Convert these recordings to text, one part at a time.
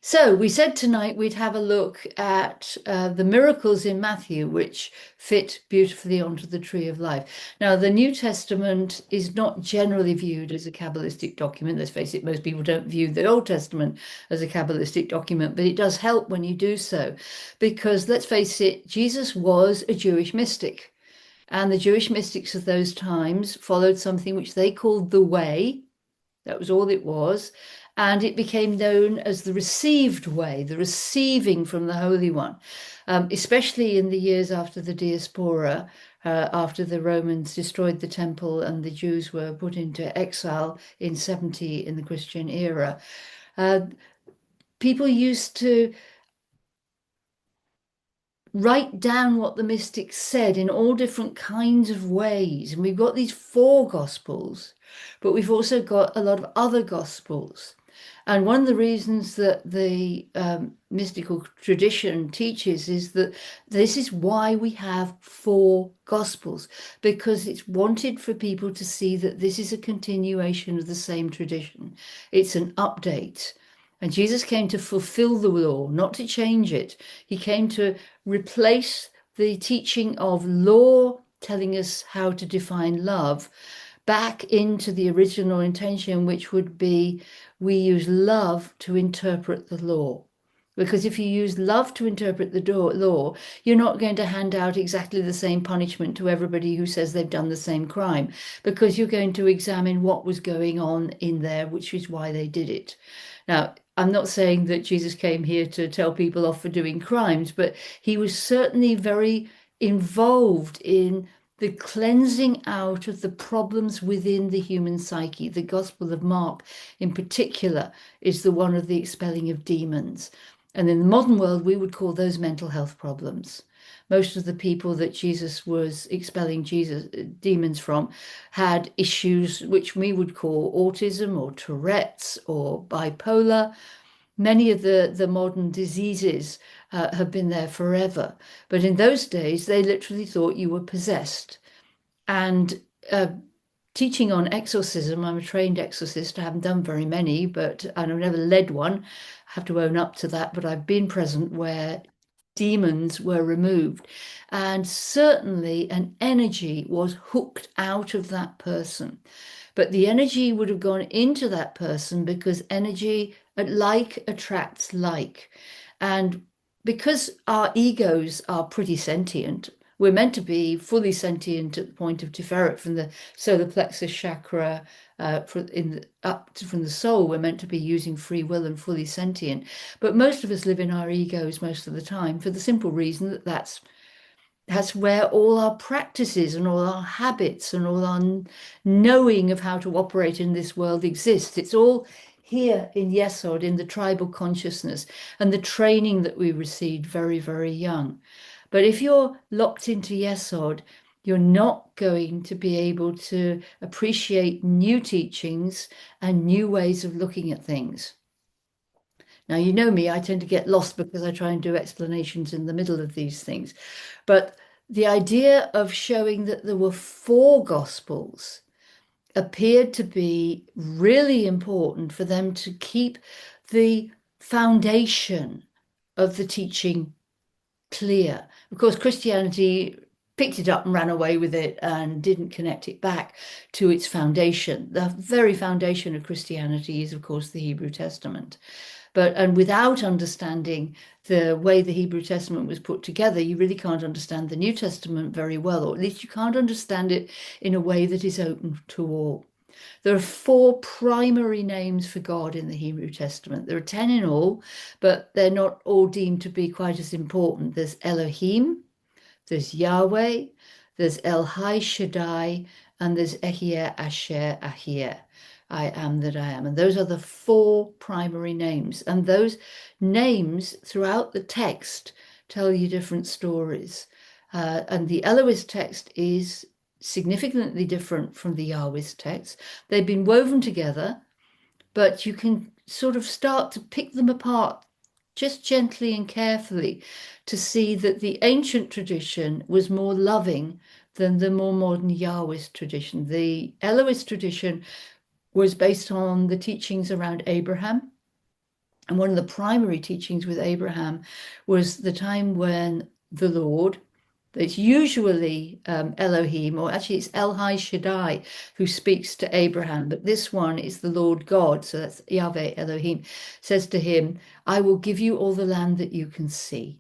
So we said tonight we'd have a look at the miracles in Matthew, which fit beautifully onto the tree of life. Now, the New Testament is not generally viewed as a Kabbalistic document. Let's face it, most people don't view the Old Testament as a Kabbalistic document, but it does help when you do so, because let's face it, Jesus was a Jewish mystic. And the Jewish mystics of those times followed something which they called the way. That was all it was. And it became known as the received way, the receiving from the Holy One, especially in the years after the diaspora, after the Romans destroyed the temple and the Jews were put into exile in 70 in the Christian era. Uh, People used to write down what the mystics said in all different kinds of ways. And we've got these four gospels, but we've also got a lot of other gospels. And one of the reasons that the mystical tradition teaches is that this is why we have four gospels, because it's wanted for people to see that this is a continuation of the same tradition. It's an update. And Jesus came to fulfill the law, not to change it. He came to replace the teaching of law telling us how to define love back into the original intention, which would be we use love to interpret the law. Because if you use love to interpret the law, you're not going to hand out exactly the same punishment to everybody who says they've done the same crime, because you're going to examine what was going on in there, which is why they did it. Now, I'm not saying that Jesus came here to tell people off for doing crimes, but he was certainly very involved in the cleansing out of the problems within the human psyche. The Gospel of Mark, in particular, is the one of the expelling of demons. And in the modern world, we would call those mental health problems. Most of the people that Jesus was expelling demons from had issues which we would call autism or Tourette's or bipolar. Many of the modern diseases have been there forever. But in those days, they literally thought you were possessed. And teaching on exorcism, I'm a trained exorcist. I haven't done very many, but and I've never led one. I have to own up to that. But I've been present where demons were removed. And certainly an energy was hooked out of that person. But the energy would have gone into that person because energy, like attracts like. And because our egos are pretty sentient, we're meant to be fully sentient at the point of Tiferet from the solar plexus chakra from the soul. We're meant to be using free will and fully sentient. But most of us live in our egos most of the time for the simple reason that that's where all our practices and all our habits and all our knowing of how to operate in this world exists. It's all here in Yesod, in the tribal consciousness and the training that we received very, very young. But if you're locked into Yesod, you're not going to be able to appreciate new teachings and new ways of looking at things. Now, you know me, I tend to get lost because I try and do explanations in the middle of these things. But the idea of showing that there were four gospels appeared to be really important for them to keep the foundation of the teaching clear. Of course, Christianity picked it up and ran away with it and didn't connect it back to its foundation. The very foundation of Christianity is, of course, the Hebrew Testament. And without understanding the way the Hebrew Testament was put together, you really can't understand the New Testament very well, or at least you can't understand it in a way that is open to all. There are four primary names for God in the Hebrew Testament. There are 10 in all, but they're not all deemed to be quite as important. There's Elohim, there's Yahweh, there's El Hai Shaddai, and there's Ehyeh Asher Ahyeh. I am that I am. And those are the four primary names. And those names throughout the text tell you different stories. And the Elohist text is significantly different from the Yahwist text. They've been woven together, but you can sort of start to pick them apart just gently and carefully to see that the ancient tradition was more loving than the more modern Yahwist tradition. The Elohist tradition was based on the teachings around Abraham And one of the primary teachings with Abraham was the time when the Lord, it's usually Elohim, or actually it's El Hai Shaddai who speaks to Abraham, but this one is the Lord God, so that's Yahweh Elohim, says to him, I will give you all the land that you can see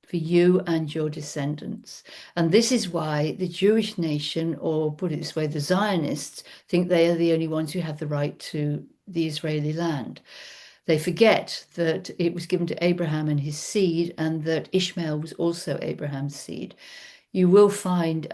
for you and your descendants. And this is why the Jewish nation, or put it this way, the Zionists, think they are the only ones who have the right to the Israeli land. They forget that it was given to Abraham and his seed, and that Ishmael was also Abraham's seed. You will find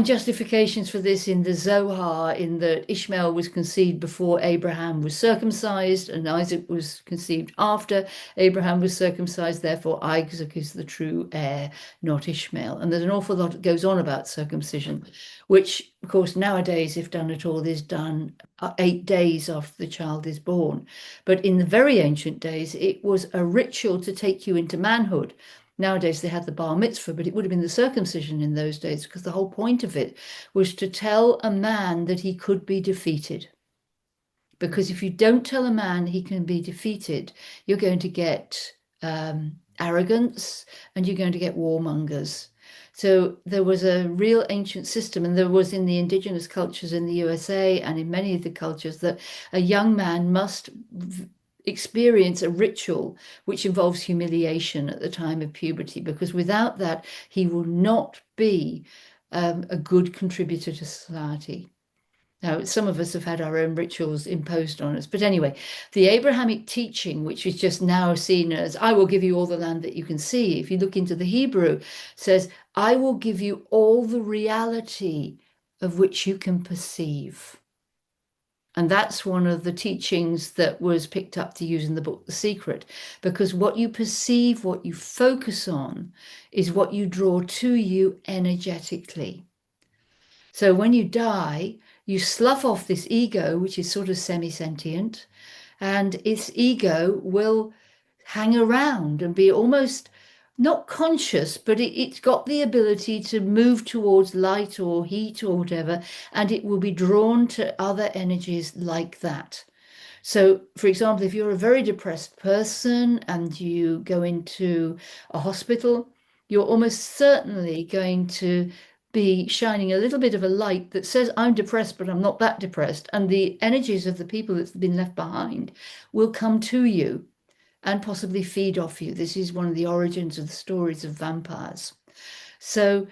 justifications for this in the Zohar, in that Ishmael was conceived before Abraham was circumcised, and Isaac was conceived after Abraham was circumcised. Therefore, Isaac is the true heir, not Ishmael. And there's an awful lot that goes on about circumcision, which, of course, nowadays, if done at all, is done 8 days after the child is born. But in the very ancient days, it was a ritual to take you into manhood. Nowadays they had the bar mitzvah, but it would have been the circumcision in those days, because the whole point of it was to tell a man that he could be defeated. Because if you don't tell a man he can be defeated, you're going to get arrogance, and you're going to get warmongers. So there was a real ancient system, and there was in the indigenous cultures in the USA and in many of the cultures, that a young man must experience a ritual which involves humiliation at the time of puberty, because without that he will not be a good contributor to society. Now, some of us have had our own rituals imposed on us, but anyway, the Abrahamic teaching, which is just now seen as, I will give you all the land that you can see, if you look into the Hebrew, says, I will give you all the reality of which you can perceive. And that's one of the teachings that was picked up to use in the book, The Secret, because what you perceive, what you focus on, is what you draw to you energetically. So when you die, you slough off this ego, which is sort of semi-sentient, and its ego will hang around and be almost not conscious, but it's got the ability to move towards light or heat or whatever, and it will be drawn to other energies like that. So, for example, if you're a very depressed person and you go into a hospital, you're almost certainly going to be shining a little bit of a light that says, I'm depressed, but I'm not that depressed. And the energies of the people that's been left behind will come to you and possibly feed off you. This is one of the origins of the stories of vampires. So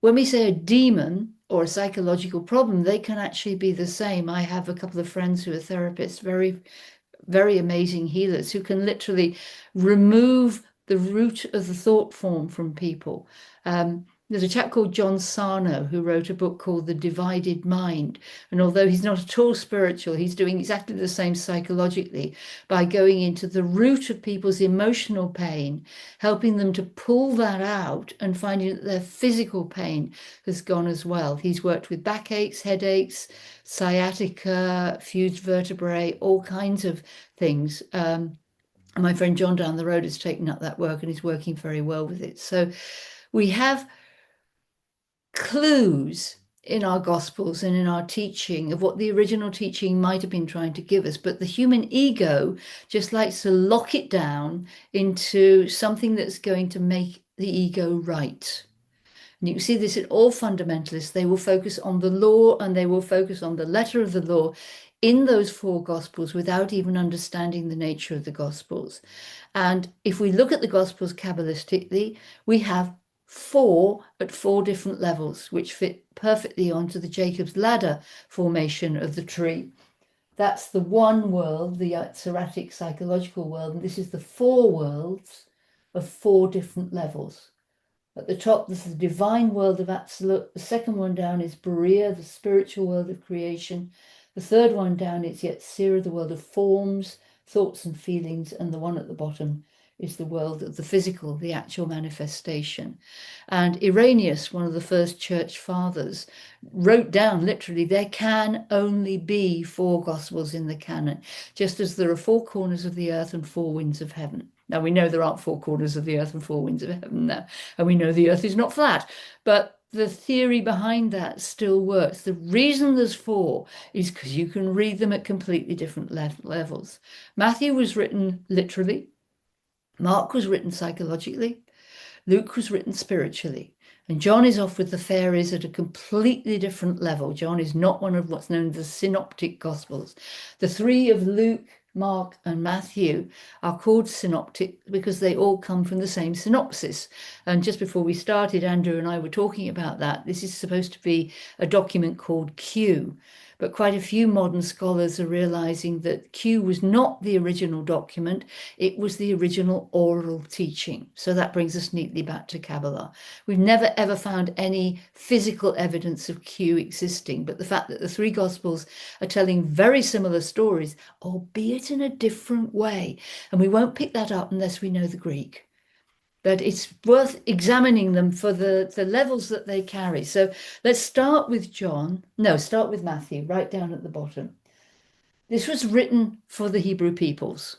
when we say a demon or a psychological problem, they can actually be the same. I have a couple of friends who are therapists, very, very amazing healers, who can literally remove the root of the thought form from people. There's a chap called John Sarno who wrote a book called The Divided Mind. And although he's not at all spiritual, he's doing exactly the same psychologically by going into the root of people's emotional pain, helping them to pull that out and finding that their physical pain has gone as well. He's worked with backaches, headaches, sciatica, fused vertebrae, all kinds of things. My friend John down the road has taken up that work and is working very well with it. So we have clues in our Gospels and in our teaching of what the original teaching might have been trying to give us, but the human ego just likes to lock it down into something that's going to make the ego right. And you can see this in all fundamentalists. They will focus on the law, and they will focus on the letter of the law in those 4 Gospels without even understanding the nature of the Gospels. And if we look at the Gospels Kabbalistically, we have 4 at 4 different levels, which fit perfectly onto the Jacob's ladder formation of the tree. That's the one world, the Seratic psychological world, and this is the 4 worlds of 4 different levels. At the top, this is the divine world of absolute. The second one down is Berea, the spiritual world of creation. The third one down is Yetzirah, the world of forms, thoughts and feelings, and the one at the bottom is the world of the physical, the actual manifestation. And Irenaeus, one of the first church fathers, wrote down literally, there can only be 4 Gospels in the canon, just as there are 4 corners of the earth and 4 winds of heaven. Now, we know there aren't 4 corners of the earth and 4 winds of heaven now, and we know the earth is not flat, but the theory behind that still works. The reason there's four is because you can read them at completely different levels. Matthew was written literally. Mark was written psychologically. Luke was written spiritually. And John is off with the fairies at a completely different level. John is not one of what's known as the synoptic gospels. The three of Luke, Mark, and Matthew are called synoptic because they all come from the same synopsis. And just before we started, Andrew and I were talking about that. This is supposed to be a document called Q. But quite a few modern scholars are realizing that Q was not the original document, it was the original oral teaching. So that brings us neatly back to Kabbalah. We've never ever found any physical evidence of Q existing, but the fact that the three Gospels are telling very similar stories, albeit in a different way. And we won't pick that up unless we know the Greek. But it's worth examining them for the levels that they carry. So let's start with start with Matthew, right down at the bottom. This was written for the Hebrew peoples,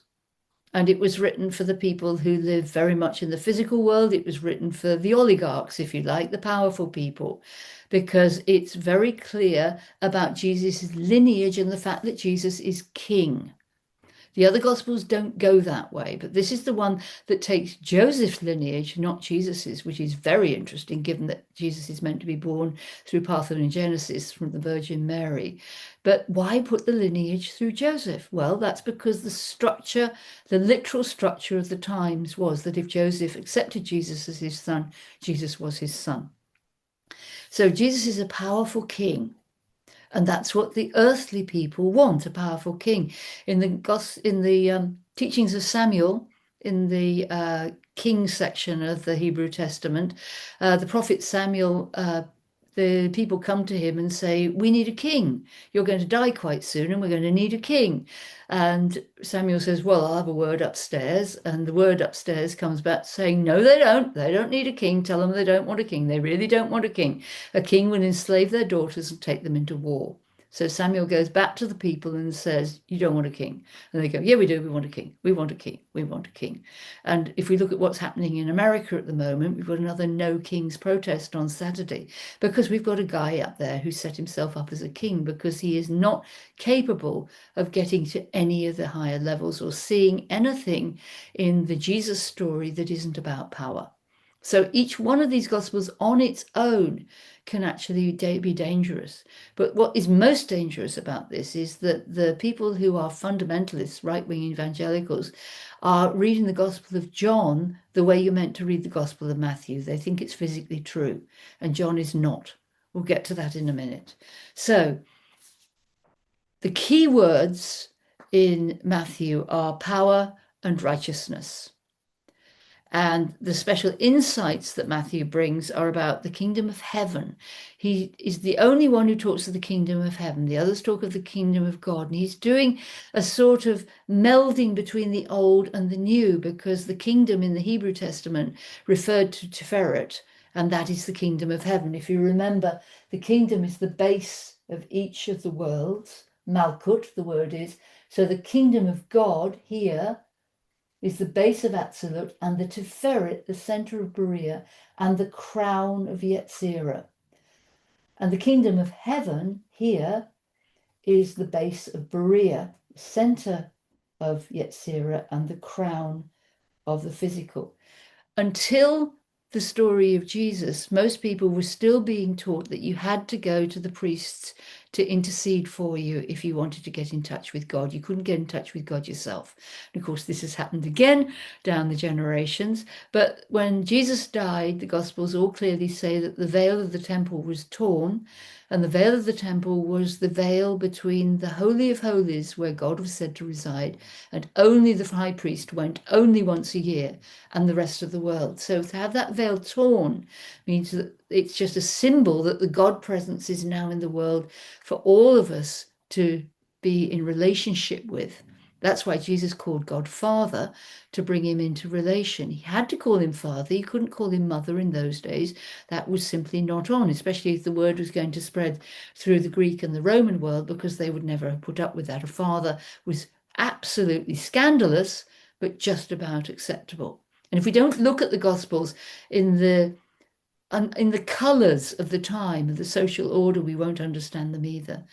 and it was written for the people who live very much in the physical world. It was written for the oligarchs, if you like, the powerful people, because it's very clear about Jesus' lineage and the fact that Jesus is king. The other Gospels don't go that way, but this is the one that takes Joseph's lineage, not Jesus's, which is very interesting, given that Jesus is meant to be born through parthenogenesis from the Virgin Mary. But why put the lineage through Joseph? Well, that's because the literal structure of the times was that if Joseph accepted Jesus as his son, Jesus was his son. So Jesus is a powerful king. And that's what the earthly people want, a powerful king. In the teachings of Samuel, in the king section of the Hebrew Testament, the prophet Samuel, the people come to him and say, we need a king. You're going to die quite soon and we're going to need a king. And Samuel says, well, I'll have a word upstairs. And the word upstairs comes back saying, no, they don't. They don't need a king. Tell them they don't want a king. They really don't want a king. A king will enslave their daughters and take them into war. So Samuel goes back to the people and says, you don't want a king. And they go, yeah, we do. We want a king. We want a king. We want a king. And if we look at what's happening in America at the moment, we've got another no kings protest on Saturday because we've got a guy up there who set himself up as a king because he is not capable of getting to any of the higher levels or seeing anything in the Jesus story that isn't about power. So each one of these Gospels on its own can actually be dangerous. But what is most dangerous about this is that the people who are fundamentalists, right-wing evangelicals, are reading the Gospel of John the way you're meant to read the Gospel of Matthew. They think it's physically true, and John is not. We'll get to that in a minute. So the key words in Matthew are power and righteousness. And the special insights that Matthew brings are about the kingdom of heaven. He is the only one who talks of the kingdom of heaven. The others talk of the kingdom of God. And he's doing a sort of melding between the old and the new, because the kingdom in the Hebrew Testament referred to Tiferet, and that is the kingdom of heaven. If you remember, the kingdom is the base of each of the worlds. Malkut, the word is. So the kingdom of God here is the base of Absolute, and the Tiferet, the center of Berea, and the crown of Yetzirah. And the kingdom of heaven here is the base of Berea, center of Yetzirah, and the crown of the physical. Until the story of Jesus, most people were still being taught that you had to go to the priests to intercede for you if you wanted to get in touch with God. You couldn't get in touch with God yourself. And of course, this has happened again down the generations. But when Jesus died, the Gospels all clearly say that the veil of the temple was torn, and the veil of the temple was the veil between the Holy of Holies, where God was said to reside, and only the high priest went only once a year, and the rest of the world. So to have that veil torn means that it's just a symbol that the God presence is now in the world for all of us to be in relationship with. That's why Jesus called God Father, to bring him into relation. He had to call him Father. He couldn't call him Mother in those days. That was simply not on, especially if the word was going to spread through the Greek and the Roman world, because they would never have put up with that. A father was absolutely scandalous, but just about acceptable. And if we don't look at the Gospels in the and in the colors of the time, of the social order, we won't understand them either.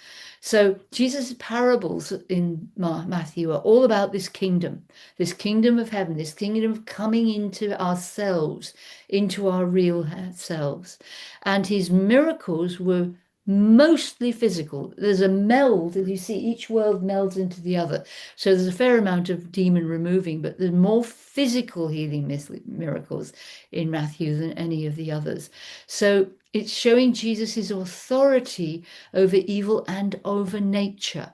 So Jesus' parables in Matthew are all about this kingdom of heaven, this kingdom of coming into ourselves, into our real selves. And his miracles were mostly physical. There's a meld, as you see, each world melds into the other. So there's a fair amount of demon removing, but there's more physical healing miracles in Matthew than any of the others. So it's showing Jesus's authority over evil and over nature.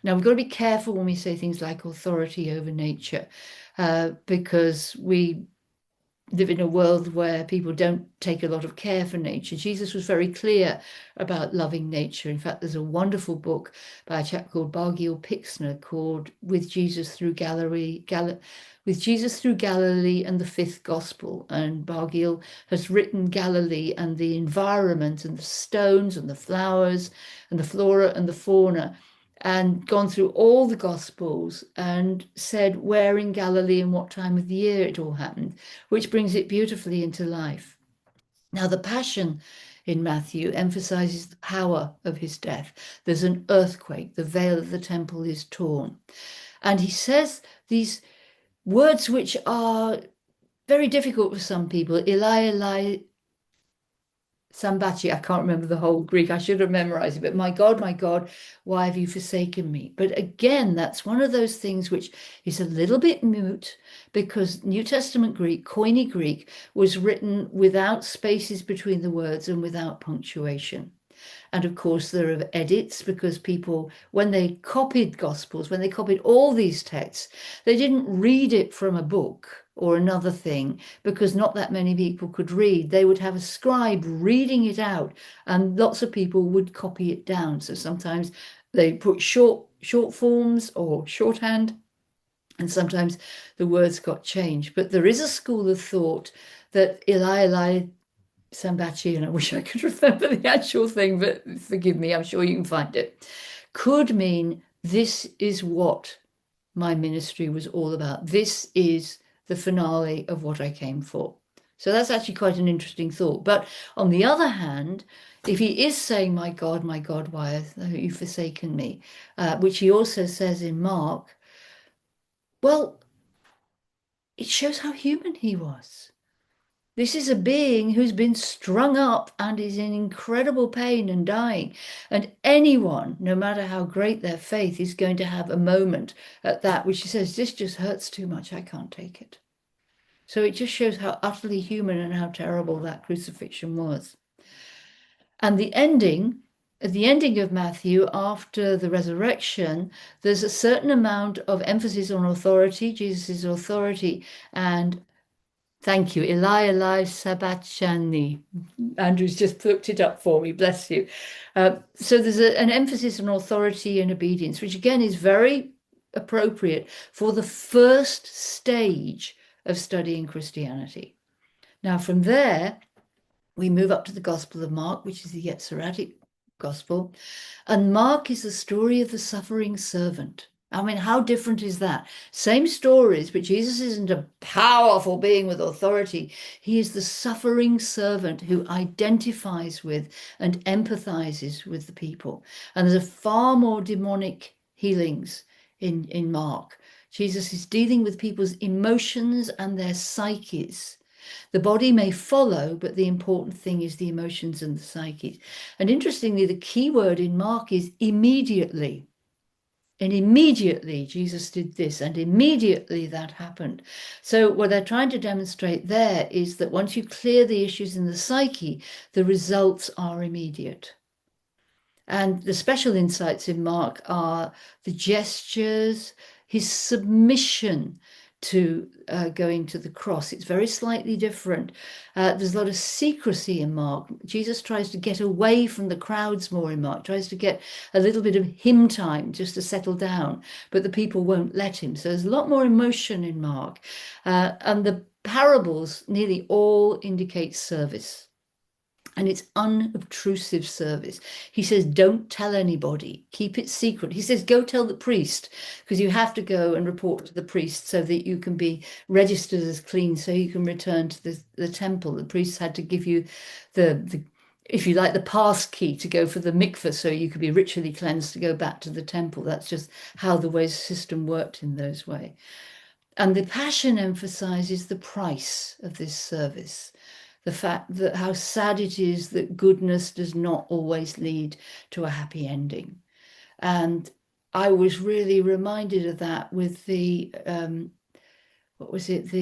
Now, we've got to be careful when we say things like authority over nature, because we live in a world where people don't take a lot of care for nature. Jesus was very clear about loving nature. In fact, there's a wonderful book by a chap called Bargiel Pixner called With Jesus Through Galilee and the Fifth Gospel. And Bargiel has written Galilee and the environment and the stones and the flowers and the flora and the fauna, and gone through all the Gospels and said where in Galilee and what time of the year it all happened, which brings it beautifully into life. Now, the Passion in Matthew emphasizes the power of his death. There's an earthquake, the veil of the temple is torn. And he says these words which are very difficult for some people. Eli, Eli, Sambachi, I can't remember the whole Greek. I should have memorized it, but my God, why have you forsaken me? But again, that's one of those things which is a little bit mute, because New Testament Greek, Koine Greek, was written without spaces between the words and without punctuation. And of course, there are edits, because people, when they copied Gospels, when they copied all these texts, they didn't read it from a book or another thing, because not that many people could read. They would have a scribe reading it out, and lots of people would copy it down. So sometimes they put short forms or shorthand, and sometimes the words got changed. But there is a school of thought that Eli, Sambachi, and I wish I could remember the actual thing, but forgive me, I'm sure you can find it, could mean this is what my ministry was all about. This is the finale of what I came for. So that's actually quite an interesting thought. But on the other hand, if he is saying, my God, why have you forsaken me? Which he also says in Mark, well, it shows how human he was. This is a being who's been strung up and is in incredible pain and dying. And anyone, no matter how great their faith, is going to have a moment at that which he says, this just hurts too much, I can't take it. So it just shows how utterly human and how terrible that crucifixion was. And at the ending of Matthew, after the resurrection, there's a certain amount of emphasis on authority, Jesus' authority, and thank you. Eli, sabachthani. Andrew's just looked it up for me. Bless you. So there's an emphasis on authority and obedience, which again is very appropriate for the first stage of studying Christianity. Now, from there, we move up to the Gospel of Mark, which is the Yetziretic Gospel. And Mark is the story of the suffering servant. I mean, how different is that? Same stories, but Jesus isn't a powerful being with authority. He is the suffering servant who identifies with and empathizes with the people. And there's a far more demonic healings in Mark. Jesus is dealing with people's emotions and their psyches. The body may follow, but the important thing is the emotions and the psyches. And interestingly, the key word in Mark is immediately. And immediately Jesus did this, and immediately that happened. So what they're trying to demonstrate there is that once you clear the issues in the psyche, the results are immediate. And the special insights in Mark are the gestures, his submission to going to the cross. It's very slightly different. There's a lot of secrecy in Mark. Jesus tries to get away from the crowds more in Mark, tries to get a little bit of him time just to settle down, but the people won't let him. So there's a lot more emotion in Mark. And the parables nearly all indicate service. And it's unobtrusive service. He says, don't tell anybody, keep it secret. He says, go tell the priest, because you have to go and report to the priest so that you can be registered as clean, so you can return to the temple. The priests had to give you the if you like, the pass key to go for the mikveh, so you could be ritually cleansed to go back to the temple. That's just how the way system worked in those ways. And the Passion emphasizes the price of this service, the fact that how sad it is that goodness does not always lead to a happy ending. And I was really reminded of that with the, what was it,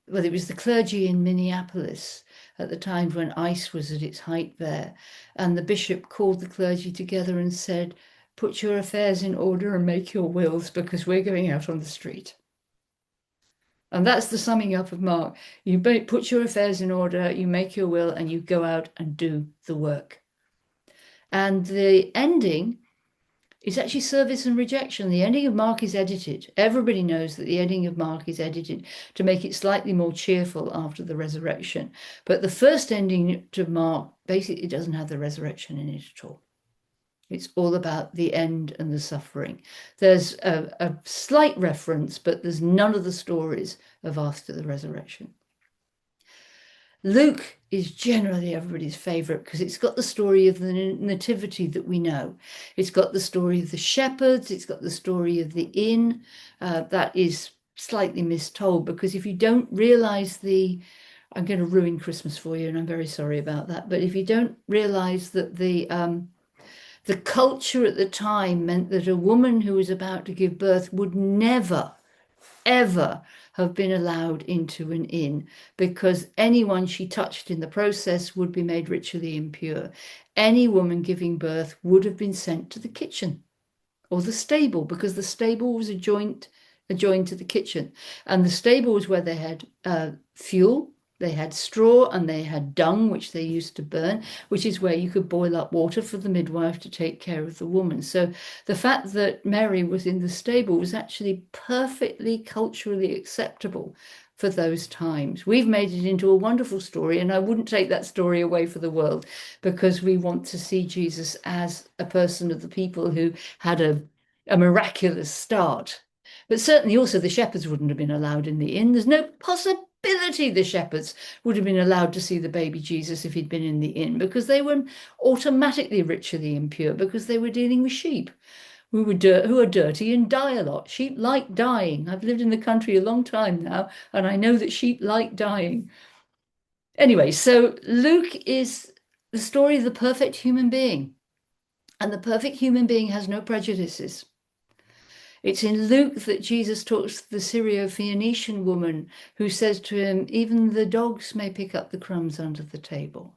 well, it was the clergy in Minneapolis at the time when ICE was at its height there. And the bishop called the clergy together and said, put your affairs in order and make your wills, because we're going out on the street. And that's the summing up of Mark. You put your affairs in order, you make your will, and you go out and do the work. And the ending is actually service and rejection. The ending of Mark is edited. Everybody knows that the ending of Mark is edited to make it slightly more cheerful after the resurrection. But the first ending to Mark basically doesn't have the resurrection in it at all. It's all about the end and the suffering. There's a slight reference, but there's none of the stories of after the resurrection. Luke is generally everybody's favorite because it's got the story of the nativity that we know. It's got the story of the shepherds. It's got the story of the inn. That is slightly mistold, because if you don't realize I'm going to ruin Christmas for you, and I'm very sorry about that. But if you don't realize that the culture at the time meant that a woman who was about to give birth would never, ever have been allowed into an inn, because anyone she touched in the process would be made ritually impure. Any woman giving birth would have been sent to the kitchen or the stable, because the stable was adjoined to the kitchen. And the stable was where they had fuel, they had straw, and they had dung, which they used to burn, which is where you could boil up water for the midwife to take care of the woman. So the fact that Mary was in the stable was actually perfectly culturally acceptable for those times. We've made it into a wonderful story, and I wouldn't take that story away for the world, because we want to see Jesus as a person of the people who had a miraculous start. But certainly also the shepherds wouldn't have been allowed in the inn. There's no possibility the shepherds would have been allowed to see the baby Jesus if he'd been in the inn, because they were automatically ritually impure, because they were dealing with sheep who are dirty and die a lot. Sheep like dying. I've lived in the country a long time now, and I know that sheep like dying. Anyway, so Luke is the story of the perfect human being, and the perfect human being has no prejudices. It's in Luke that Jesus talks to the Syro-Phoenician woman who says to him, even the dogs may pick up the crumbs under the table.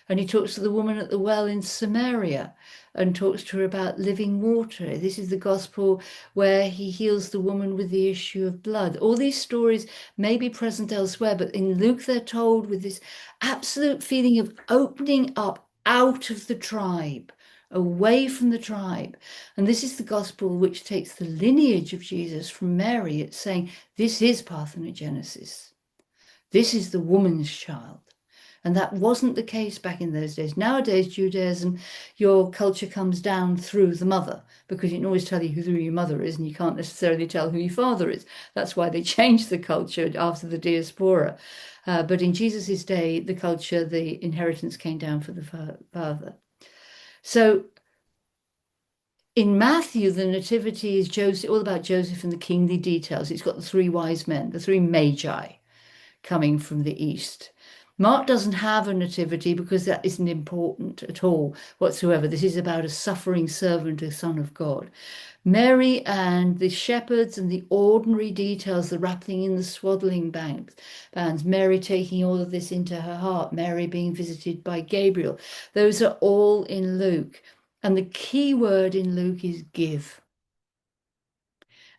And he talks to the woman at the well in Samaria and talks to her about living water. This is the gospel where he heals the woman with the issue of blood. All these stories may be present elsewhere, but in Luke they're told with this absolute feeling of opening up out of the tribe, away from the tribe. And this is the gospel which takes the lineage of Jesus from Mary. It's saying, this is parthenogenesis. This is the woman's child. And that wasn't the case back in those days. Nowadays, Judaism, your culture comes down through the mother, because you can always tell you who your mother is, and you can't necessarily tell who your father is. That's why they changed the culture after the diaspora. But in Jesus's day, the culture, the inheritance came down for the father. So in Matthew, the nativity is Joseph, all about Joseph and the kingly details. It's got the three wise men, the three magi coming from the east. Mark doesn't have a nativity because that isn't important at all whatsoever. This is about a suffering servant, a son of God. Mary and the shepherds and the ordinary details, the wrapping in the swaddling bands, Mary taking all of this into her heart, Mary being visited by Gabriel. Those are all in Luke. And the key word in Luke is give.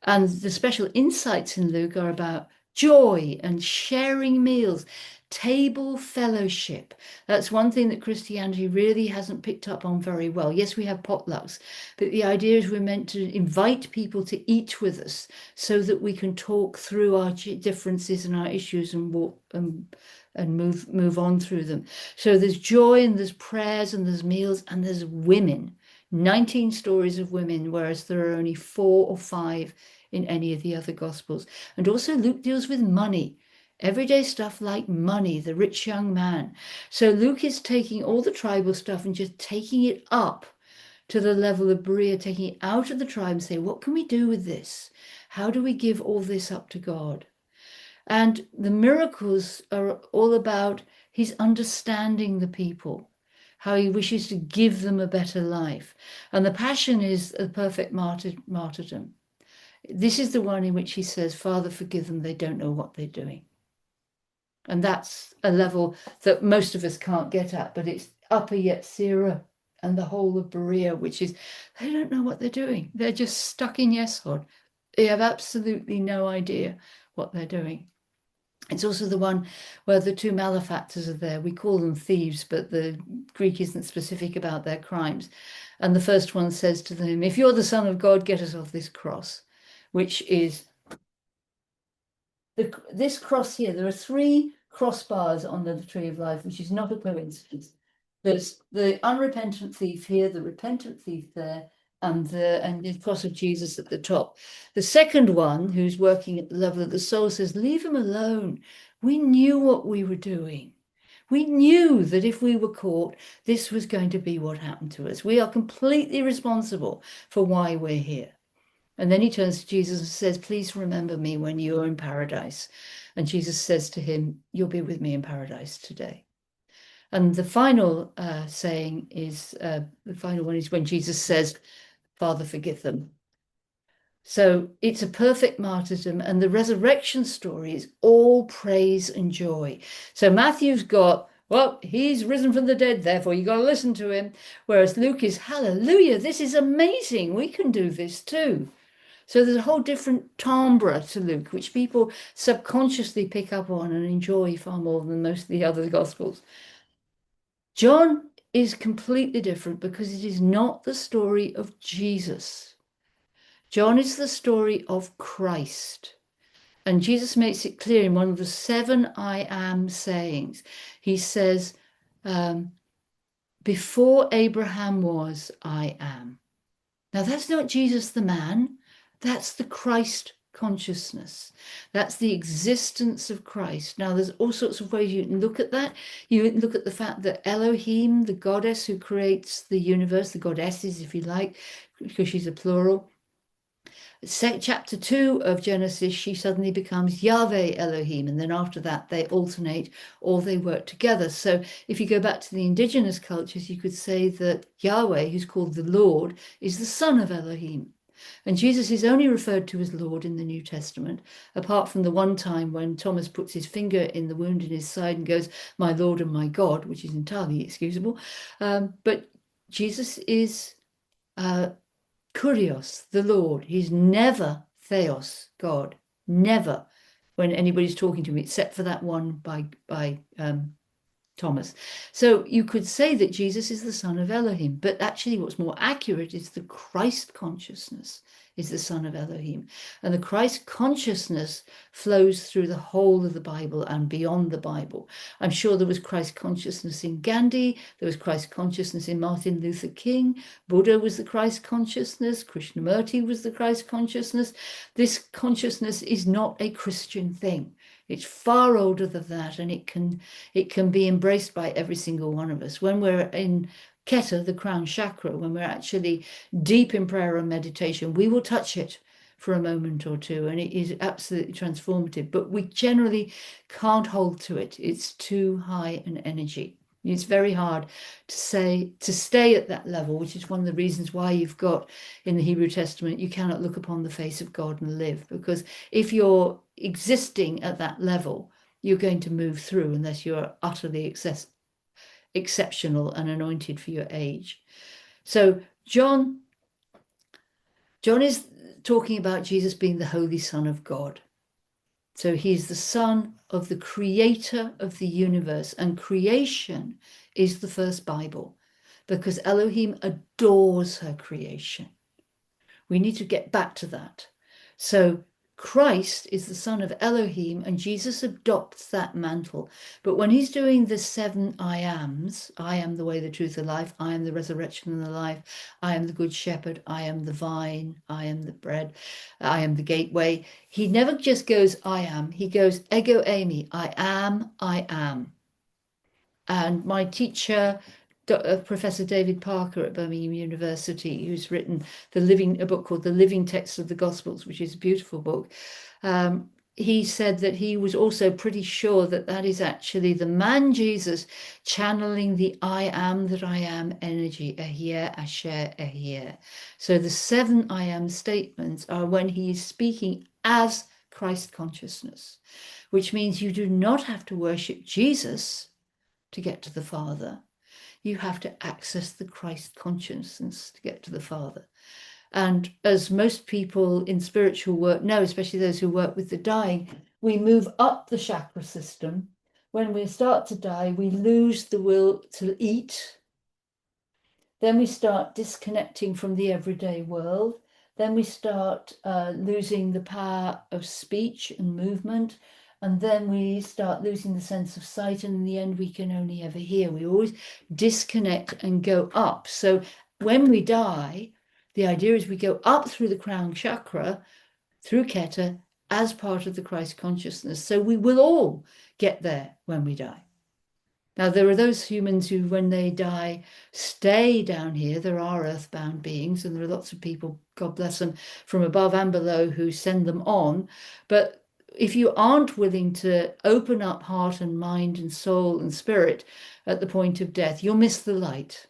And the special insights in Luke are about joy and sharing meals, table fellowship. That's one thing that Christianity really hasn't picked up on very well. Yes, we have potlucks, but the idea is we're meant to invite people to eat with us so that we can talk through our differences and our issues and and move on through them. So there's joy and there's prayers and there's meals and there's women. 19 stories of women, whereas there are only 4 or 5 in any of the other Gospels. And also Luke deals with money, everyday stuff like money, the rich young man. So Luke is taking all the tribal stuff and just taking it up to the level of Berea, taking it out of the tribe and say, what can we do with this? How do we give all this up to God? And the miracles are all about his understanding the people, how he wishes to give them a better life. And the Passion is a perfect martyrdom. This is the one in which he says, Father, forgive them, they don't know what they're doing. And that's a level that most of us can't get at, but it's Upper Yetzirah and the whole of Berea, which is, they don't know what they're doing. They're just stuck in Yesod. They have absolutely no idea what they're doing. It's also the one where the 2 malefactors are there. We call them thieves, but the Greek isn't specific about their crimes. And the first one says to them, if you're the Son of God, get us off this cross, which is this cross here. There are 3 crossbars on the tree of life, which is not a coincidence. There's the unrepentant thief here, the repentant thief there, and the cross of Jesus at the top. The second one, who's working at the level of the soul, says, leave him alone. We knew what we were doing. We knew that if we were caught, this was going to be what happened to us. We are completely responsible for why we're here. And then he turns to Jesus and says, please remember me when you're in paradise. And Jesus says to him, you'll be with me in paradise today. And the final saying is, the final one is when Jesus says, Father, forgive them. So it's a perfect martyrdom, and the resurrection story is all praise and joy. So Matthew's got, well, he's risen from the dead, therefore you got to listen to him. Whereas Luke is, hallelujah, this is amazing. We can do this too. So there's a whole different timbre to Luke, which people subconsciously pick up on and enjoy far more than most of the other Gospels. John is completely different because it is not the story of Jesus. John is the story of Christ. And Jesus makes it clear in one of the 7 I am sayings. He says, before Abraham was, I am. Now, that's not Jesus the man. That's the Christ consciousness. That's the existence of Christ. Now, there's all sorts of ways you can look at that. You can look at the fact that Elohim, the goddess who creates the universe, the goddesses, if you like, because she's a plural. Chapter 2 of Genesis, she suddenly becomes Yahweh Elohim. And then after that, they alternate or they work together. So if you go back to the indigenous cultures, you could say that Yahweh, who's called the Lord, is the son of Elohim. And Jesus is only referred to as Lord in the New Testament, apart from the one time when Thomas puts his finger in the wound in his side and goes, my Lord and my God, which is entirely excusable. But Jesus is Kurios, the Lord. He's never Theos, God. Never when anybody's talking to him, except for that one by Thomas. So you could say that Jesus is the son of Elohim, but actually what's more accurate is the Christ consciousness is the son of Elohim. And the Christ consciousness flows through the whole of the Bible and beyond the Bible. I'm sure there was Christ consciousness in Gandhi. There was Christ consciousness in Martin Luther King. Buddha was the Christ consciousness. Krishnamurti was the Christ consciousness. This consciousness is not a Christian thing. It's far older than that, and it can be embraced by every single one of us. When we're in Keta, the crown chakra, when we're actually deep in prayer and meditation, we will touch it for a moment or two, and it is absolutely transformative. But we generally can't hold to it. It's too high an energy. It's very hard to stay at that level, which is one of the reasons why you've got in the Hebrew Testament, you cannot look upon the face of God and live, because if you're existing at that level, you're going to move through unless you're utterly exceptional and anointed for your age. So John is talking about Jesus being the Holy Son of God. So he's the son of the creator of the universe, and creation is the first Bible because Elohim adores her creation. We need to get back to that. So Christ is the son of Elohim, and Jesus adopts that mantle. But when he's doing the 7 I ams, I am the way, the truth, the life, I am the resurrection and the life, I am the good shepherd, I am the vine, I am the bread, I am the gateway. He never just goes, I am. He goes, ego eimi, I am, I am. And my teacher, Professor David Parker at Birmingham University, who's written a book called The Living Text of the Gospels, which is a beautiful book. He said that he was also pretty sure that that is actually the man Jesus channeling the I am that I am energy, Ahir, Asher, Ahir. So the 7 I am statements are when he is speaking as Christ consciousness, which means you do not have to worship Jesus to get to the Father. You have to access the Christ consciousness to get to the Father. And as most people in spiritual work know, especially those who work with the dying, we move up the chakra system. When we start to die, we lose the will to eat. Then we start disconnecting from the everyday world. Then we start losing the power of speech and movement. And then we start losing the sense of sight. And in the end, we can only ever hear. We always disconnect and go up. So when we die, the idea is we go up through the crown chakra, through Keta, as part of the Christ consciousness. So we will all get there when we die. Now, there are those humans who, when they die, stay down here. There are earthbound beings, and there are lots of people, God bless them, from above and below who send them on. But if you aren't willing to open up heart and mind and soul and spirit at the point of death, you'll miss the light.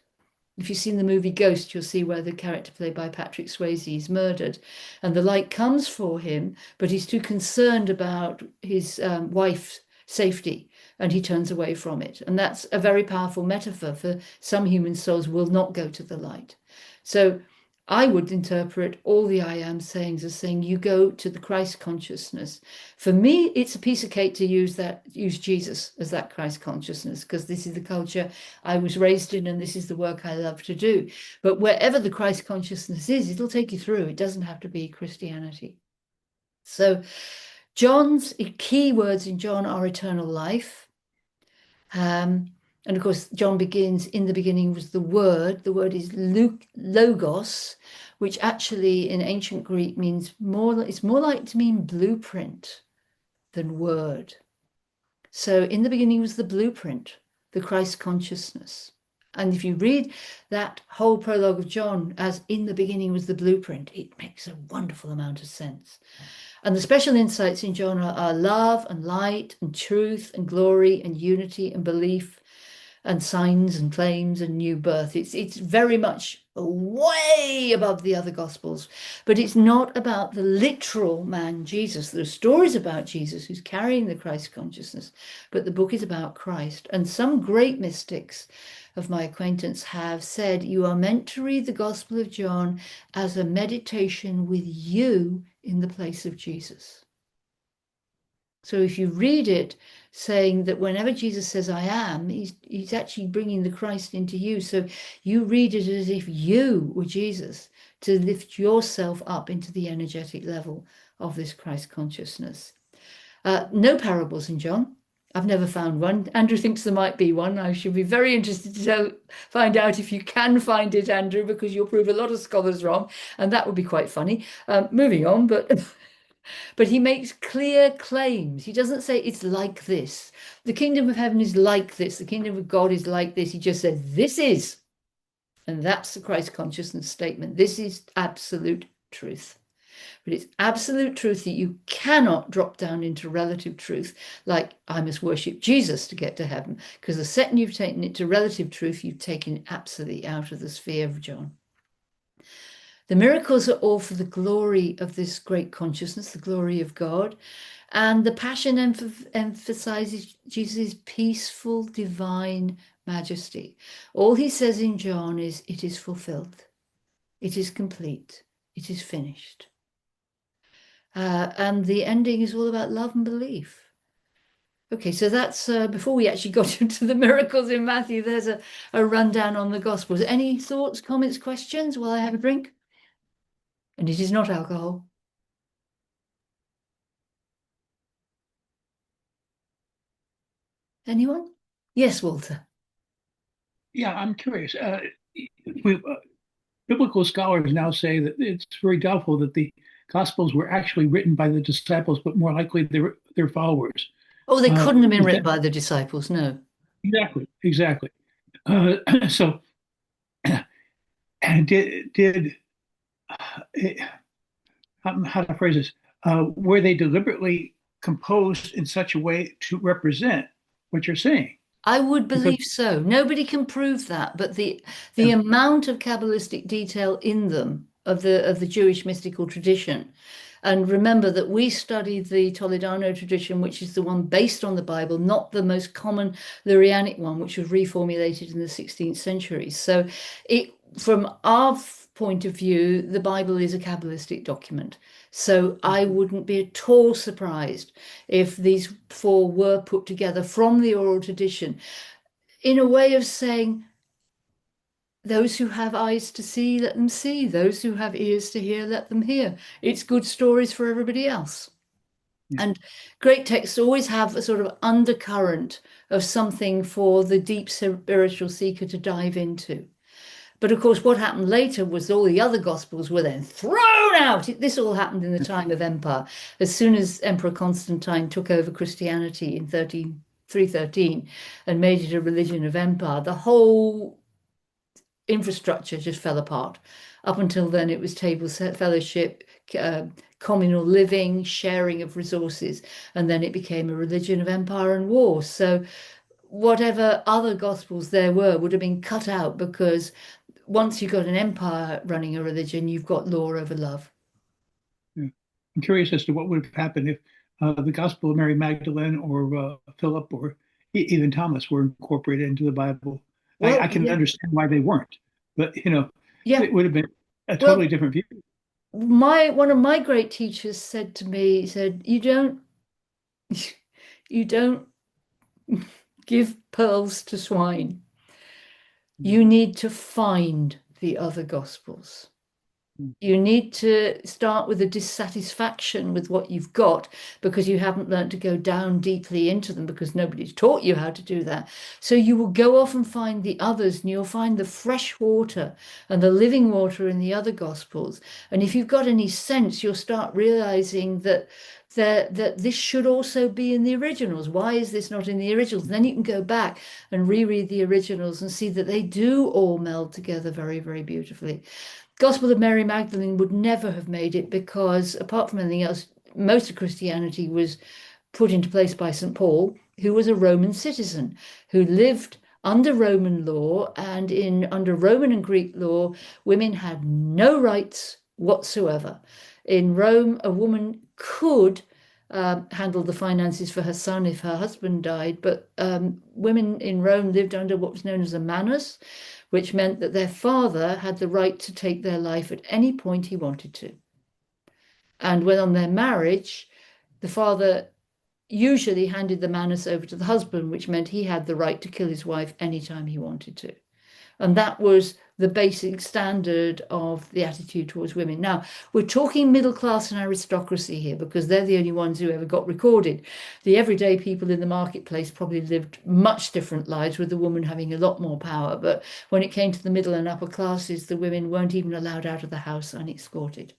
If you've seen the movie Ghost, you'll see where the character played by Patrick Swayze is murdered, and the light comes for him, but he's too concerned about his wife's safety, and he turns away from it. And that's a very powerful metaphor for some human souls will not go to the light. So I would interpret all the I am sayings as saying you go to the Christ consciousness. For me, it's a piece of cake to use Jesus as that Christ consciousness, because this is the culture I was raised in and this is the work I love to do. But wherever the Christ consciousness is, it'll take you through. It doesn't have to be Christianity. So John's key words in John are eternal life. And of course, John begins, in the beginning was the word. The word is logos, which actually in ancient Greek means it's more like to mean blueprint than word. So in the beginning was the blueprint, the Christ consciousness. And if you read that whole prologue of John as in the beginning was the blueprint, it makes a wonderful amount of sense. And the special insights in John are love and light and truth and glory and unity and belief and signs and claims and new birth. It's very much way above the other Gospels, but it's not about the literal man Jesus. There are stories about Jesus who's carrying the Christ consciousness, but the book is about Christ. And some great mystics of my acquaintance have said you are meant to read the Gospel of John as a meditation with you in the place of Jesus. So if you read it saying that whenever Jesus says I am, he's actually bringing the Christ into you. So you read it as if you were Jesus, to lift yourself up into the energetic level of this Christ consciousness. No parables in John. I've never found one. Andrew thinks there might be one. I should be very interested to find out if you can find it, Andrew, because you'll prove a lot of scholars wrong, and that would be quite funny. Moving on, but he makes clear claims. He doesn't say it's like this. The kingdom of heaven is like this. The kingdom of God is like this. He just said, this is. And that's the Christ consciousness statement. This is absolute truth. But it's absolute truth that you cannot drop down into relative truth, like I must worship Jesus to get to heaven, because the second you've taken it to relative truth, you've taken it absolutely out of the sphere of John. The miracles are all for the glory of this great consciousness, the glory of God. And the Passion emphasizes Jesus' peaceful, divine majesty. All he says in John is, it is fulfilled. It is complete. It is finished. And the ending is all about love and belief. Okay, so that's before we actually got into the miracles in Matthew, there's a rundown on the Gospels. Any thoughts, comments, questions while I have a drink? And it is not alcohol. Anyone? Yes, Walter. Yeah, I'm curious. We, biblical scholars now say that it's very doubtful that the Gospels were actually written by the disciples, but more likely their followers. Oh, they couldn't have been Is written that by the disciples, no. exactly? Uh, so, and did how to phrase this? Were they deliberately composed in such a way to represent what you're saying? I would Because believe so. Nobody can prove that, but the yeah, amount of Kabbalistic detail in them of the Jewish mystical tradition. And remember that we study the Toledano tradition, which is the one based on the Bible, not the most common Lurianic one, which was reformulated in the 16th century. So from our point of view, the Bible is a Kabbalistic document. So I wouldn't be at all surprised if these four were put together from the oral tradition in a way of saying, those who have eyes to see, let them see. Those who have ears to hear, let them hear. It's good stories for everybody else. yeah, And great texts always have a sort of undercurrent of something for the deep spiritual seeker to dive into. But of course, what happened later was all the other gospels were then thrown out. This all happened in the time of empire. As soon as Emperor Constantine took over Christianity in 313 and made it a religion of empire, the whole infrastructure just fell apart. Up until then, it was table fellowship, uh, communal living, sharing of resources, and then it became a religion of empire and war. So whatever other gospels there were would have been cut out because once you've got an empire running a religion, you've got law over love. yeah. I'm curious as to what would have happened if the Gospel of Mary Magdalene or Philip or even Thomas were incorporated into the Bible. I Well, can yeah, understand why they weren't, but yeah. it would have been a totally Well, different view. my one of my great teachers said to me, he said, you don't give pearls to swine. You need to find the other gospels. Mm. You need to start with a dissatisfaction with what you've got because you haven't learned to go down deeply into them because nobody's taught you how to do that. So you will go off and find the others and you'll find the fresh water and the living water in the other gospels. And if you've got any sense, you'll start realizing that this should also be in the originals. Why is this not in the originals? And then you can go back and reread the originals and see that they do all meld together very, very beautifully. Gospel of Mary Magdalene would never have made it because, apart from anything else, most of Christianity was put into place by St. Paul, who was a Roman citizen who lived under Roman law, and in under Roman and Greek law, women had no rights whatsoever. In Rome, a woman could handle the finances for her son if her husband died, but women in Rome lived under what was known as a manus, which meant that their father had the right to take their life at any point he wanted to. And when on their marriage, the father usually handed the manus over to the husband, which meant he had the right to kill his wife anytime he wanted to. And that was the basic standard of the attitude towards women. Now, we're talking middle class and aristocracy here because they're the only ones who ever got recorded. The everyday people in the marketplace probably lived much different lives with the woman having a lot more power. But when it came to the middle and upper classes, the women weren't even allowed out of the house unescorted.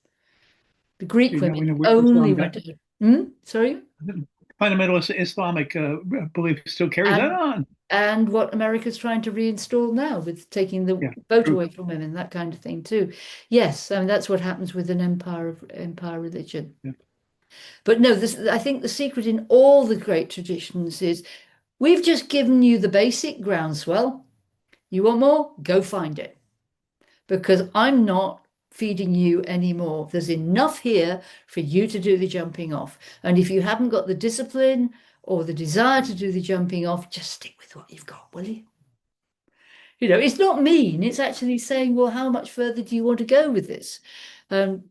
The Greek See, now we women know where only Islam got went out. Hmm? Sorry? fundamentalist Islamic belief still carries that And on. and what America's trying to reinstall now with taking the Yeah, vote true. away from women, that kind of thing too. Yes, I mean that's what happens with an empire religion. Yeah. But no, I think the secret in all the great traditions is we've just given you the basic groundswell. You want more? Go find it. Because I'm not feeding you anymore. There's enough here for you to do the jumping off. And if you haven't got the discipline or the desire to do the jumping off, just stick with what you've got, will you? It's not mean. It's actually saying, well, how much further do you want to go with this? Um,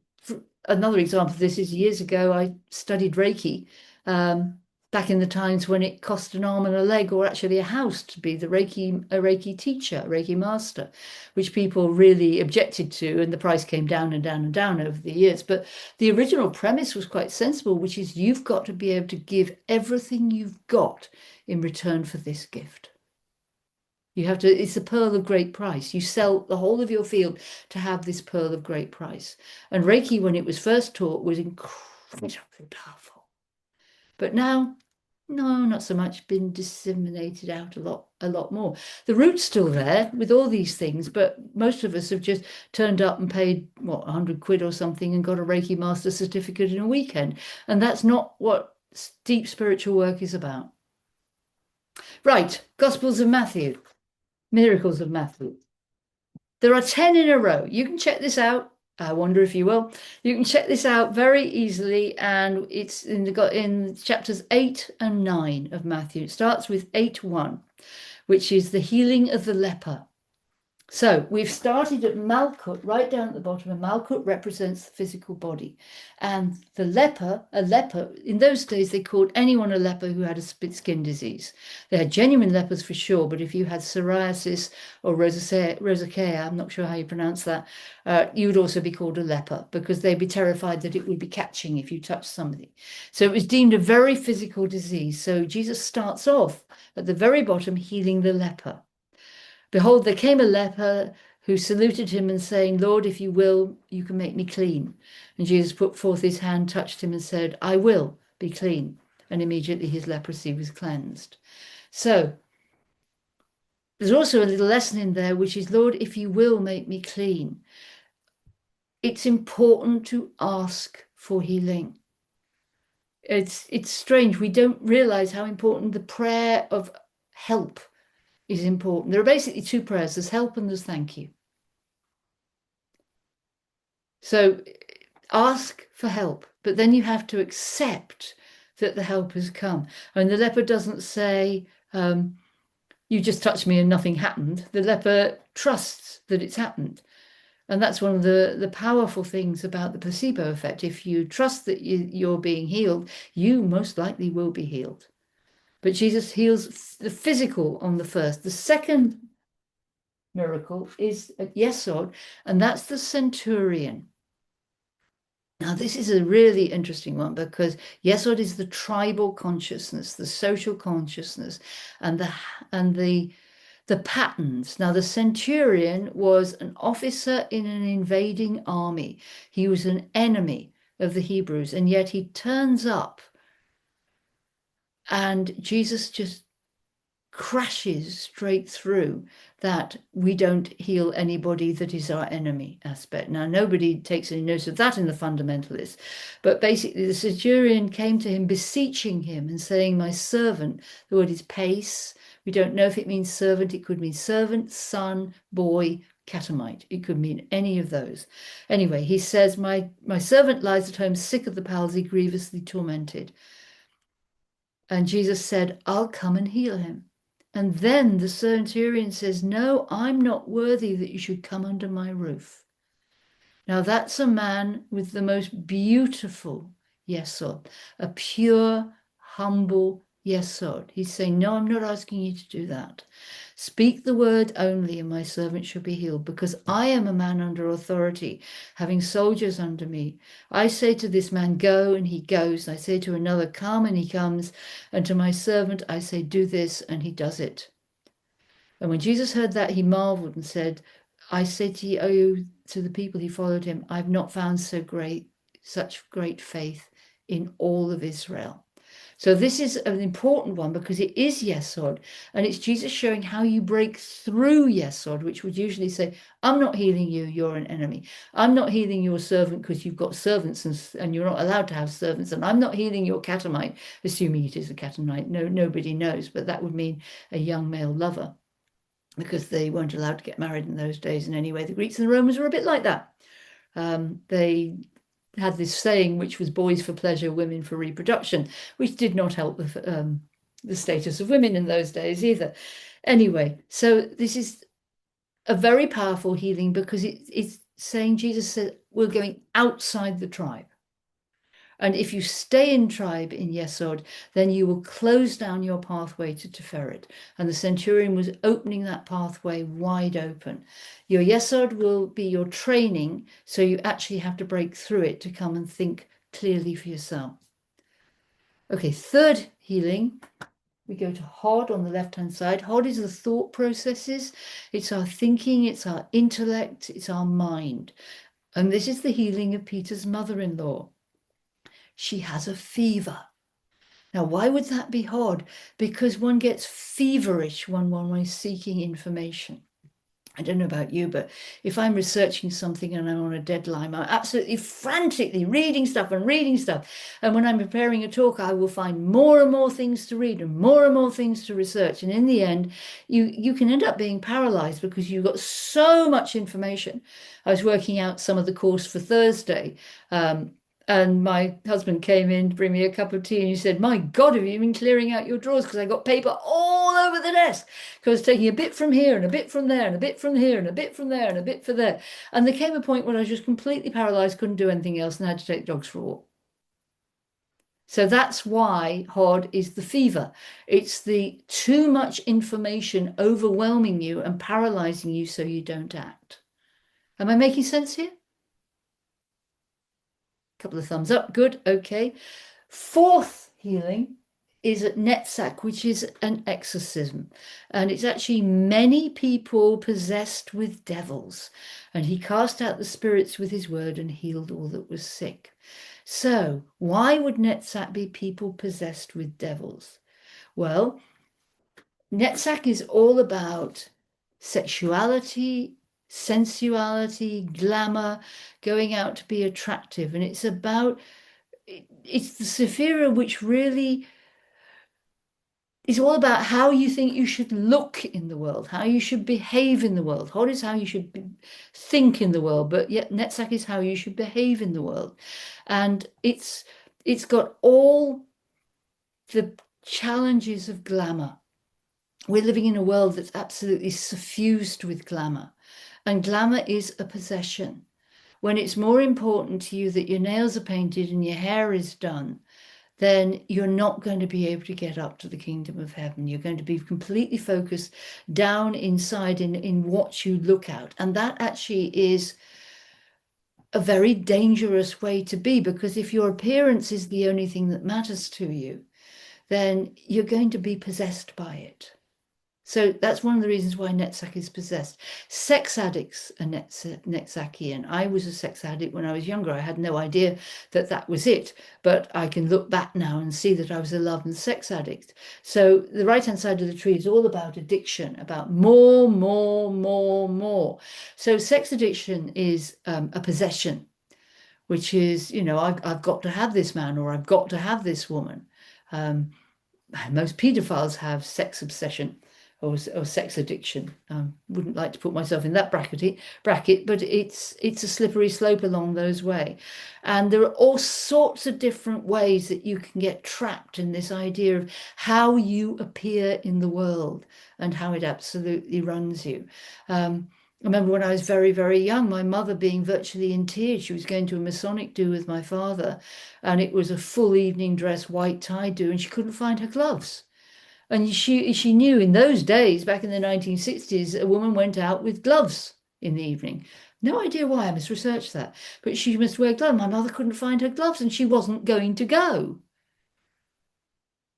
Another example of this is years ago, I studied Reiki. Um, back in the times when it cost an arm and a leg or actually a house to be a Reiki teacher, a Reiki master, which people really objected to, and the price came down and down and down over the years. But the original premise was quite sensible, which is you've got to be able to give everything you've got in return for this gift. You have to, it's a pearl of great price. You sell the whole of your field to have this pearl of great price. And Reiki, when it was first taught, was incredibly powerful. But now, no, not so much, been disseminated out a lot more. The root's still there with all these things, but most of us have just turned up and paid, what, 100 quid or something and got a Reiki Master certificate in a weekend. And that's not what deep spiritual work is about. Right, Gospels of Matthew, Miracles of Matthew. There are 10 in a row. You can check this out. I wonder if you will. You can check this out very easily, and it's in chapters 8 and 9 of Matthew. It starts with 8:1, which is the healing of the leper. So we've started at Malkut, right down at the bottom, and Malkut represents the physical body. And the leper, a leper, in those days they called anyone a leper who had a skin disease. They had genuine lepers for sure, but if you had psoriasis or rosacea, I'm not sure how you pronounce that, you would also be called a leper because they'd be terrified that it would be catching if you touched somebody. So it was deemed a very physical disease. So Jesus starts off at the very bottom, healing the leper. Behold, there came a leper who saluted him and saying, Lord, if you will, you can make me clean. And Jesus put forth his hand, touched him and said, I will be clean. And immediately his leprosy was cleansed. So there's also a little lesson in there, which is, Lord, if you will make me clean. It's important to ask for healing. It's strange. We don't realize how important the prayer of help is important. There are basically two prayers. There's help and there's thank you. So ask for help, but then you have to accept that the help has come. And the leper doesn't say, you just touched me and nothing happened. The leper trusts that it's happened. And that's one of the powerful things about the placebo effect. If you trust that you're being healed, you most likely will be healed. But Jesus heals the physical on the first. The second miracle is at Yesod, and that's the centurion. Now, this is a really interesting one because Yesod is the tribal consciousness, the social consciousness, and the patterns. Now, the centurion was an officer in an invading army. He was an enemy of the Hebrews, and yet he turns up and Jesus just crashes straight through that we don't heal anybody that is our enemy aspect. Now, nobody takes any notice of that in the fundamentalists, but basically the centurion came to him beseeching him and saying, my servant, the word is pace. We don't know if it means servant. It could mean servant, son, boy, catamite. It could mean any of those. Anyway, he says, my servant lies at home sick of the palsy, grievously tormented. And Jesus said, I'll come and heal him. And then the centurion says, no, I'm not worthy that you should come under my roof. Now that's a man with the most beautiful yesod, a pure, humble yesod. He's saying, no, I'm not asking you to do that. Speak the word only, and my servant shall be healed, because I am a man under authority, having soldiers under me. I say to this man, go, and he goes. I say to another, come, and he comes. And to my servant, I say, do this, and he does it. And when Jesus heard that, he marveled and said, I say to you, to the people who followed him, I've not found such great faith in all of Israel. So this is an important one because it is Yesod, and it's Jesus showing how you break through Yesod, which would usually say, I'm not healing you, you're an enemy. I'm not healing your servant because you've got servants and you're not allowed to have servants. And I'm not healing your catamite, assuming it is a catamite. No, nobody knows, but that would mean a young male lover because they weren't allowed to get married in those days in any way. The Greeks and the Romans were a bit like that. They had this saying, which was boys for pleasure, women for reproduction, which did not help the status of women in those days either. Anyway, so this is a very powerful healing because it's saying, Jesus said, we're going outside the tribe. And if you stay in tribe in Yesod, then you will close down your pathway to Tiferet. And the centurion was opening that pathway wide open. Your Yesod will be your training, so you actually have to break through it to come and think clearly for yourself. Okay, third healing. We go to Hod on the left-hand side. Hod is the thought processes. It's our thinking, it's our intellect, it's our mind. And this is the healing of Peter's mother-in-law. She has a fever. Now, why would that be Hod? Because one gets feverish when one is seeking information. I don't know about you, but if I'm researching something and I'm on a deadline, I'm absolutely frantically reading stuff and reading stuff. And when I'm preparing a talk, I will find more and more things to read and more things to research. And in the end, you can end up being paralyzed because you've got so much information. I was working out some of the course for Thursday. And my husband came in to bring me a cup of tea and he said, "My God, have you been clearing out your drawers?" Because I got paper all over the desk. Because I was taking a bit from here and a bit from there and a bit from here and a bit from there and a bit for there. And there came a point when I was just completely paralyzed, couldn't do anything else, and I had to take dogs for a walk. So that's why Hod is the fever. It's the too much information overwhelming you and paralyzing you so you don't act. Am I making sense here? Couple of thumbs up. Good. Okay. Fourth healing is at Netzach, which is an exorcism. And it's actually many people possessed with devils. And he cast out the spirits with his word and healed all that was sick. So why would Netzach be people possessed with devils? Well, Netzach is all about sexuality, sensuality, glamour, going out to be attractive. And it's about, it's the Sephira which really is all about how you think you should look in the world, how you should behave in the world. Hod is how you should think in the world, but yet Netzach is how you should behave in the world. And it's got all the challenges of glamour. We're living in a world that's absolutely suffused with glamour. And glamour is a possession. When it's more important to you that your nails are painted and your hair is done, then you're not going to be able to get up to the kingdom of heaven. You're going to be completely focused down inside in what you look at. And that actually is a very dangerous way to be, because if your appearance is the only thing that matters to you, then you're going to be possessed by it. So that's one of the reasons why Netzach is possessed. Sex addicts are Netzachian. I was a sex addict when I was younger. I had no idea that that was it, but I can look back now and see that I was a love and sex addict. So the right-hand side of the tree is all about addiction, about more, more, more, more. So sex addiction is a possession, which is, you know, I've got to have this man or I've got to have this woman. Most paedophiles have sex obsession or sex addiction. Wouldn't like to put myself in that bracket, but it's a slippery slope along those way. And there are all sorts of different ways that you can get trapped in this idea of how you appear in the world and how it absolutely runs you. I remember when I was very, very young, my mother being virtually in tears. She was going to a Masonic do with my father, and it was a full evening dress, white tie do, and she couldn't find her gloves. And she knew in those days, back in the 1960s, a woman went out with gloves in the evening. No idea why, I must research that. But she must wear gloves. My mother couldn't find her gloves and she wasn't going to go.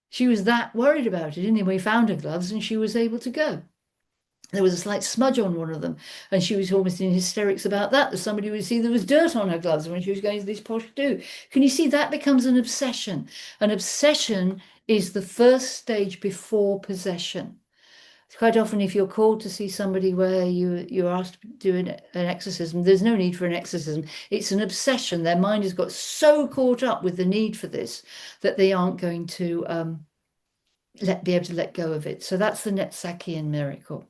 She was that worried about it. Anyway, we found her gloves and she was able to go. There was a slight smudge on one of them, and she was almost in hysterics about that somebody would see there was dirt on her gloves when she was going to this posh do. Can you see that becomes an obsession? An obsession is the first stage before possession. Quite often, if you're called to see somebody where you're asked to do an exorcism, there's no need for an exorcism. It's an obsession. Their mind has got so caught up with the need for this that they aren't going to be able to let go of it. So that's the Netzachian miracle.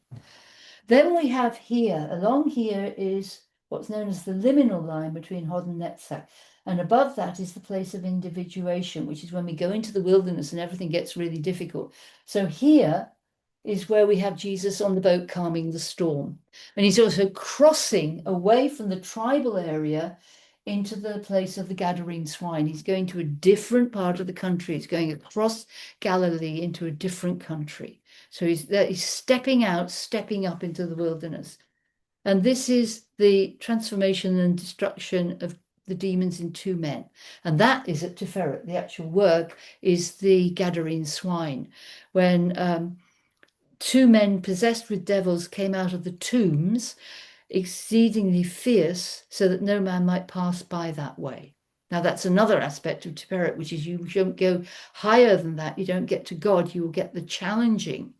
Then we have here, along here is what's known as the liminal line between Hod and Netzach. And above that is the place of individuation, which is when we go into the wilderness and everything gets really difficult. So here is where we have Jesus on the boat calming the storm. And he's also crossing away from the tribal area into the place of the Gadarene swine. He's going to a different part of the country. He's going across Galilee into a different country. So he's stepping out, stepping up into the wilderness. And this is the transformation and destruction of the demons in two men. And that is at Tiferet. The actual work is the Gadarene swine. When two men possessed with devils came out of the tombs, exceedingly fierce, so that no man might pass by that way. Now, that's another aspect of Tiferet, which is you don't go higher than that. You don't get to God. You will get the challenging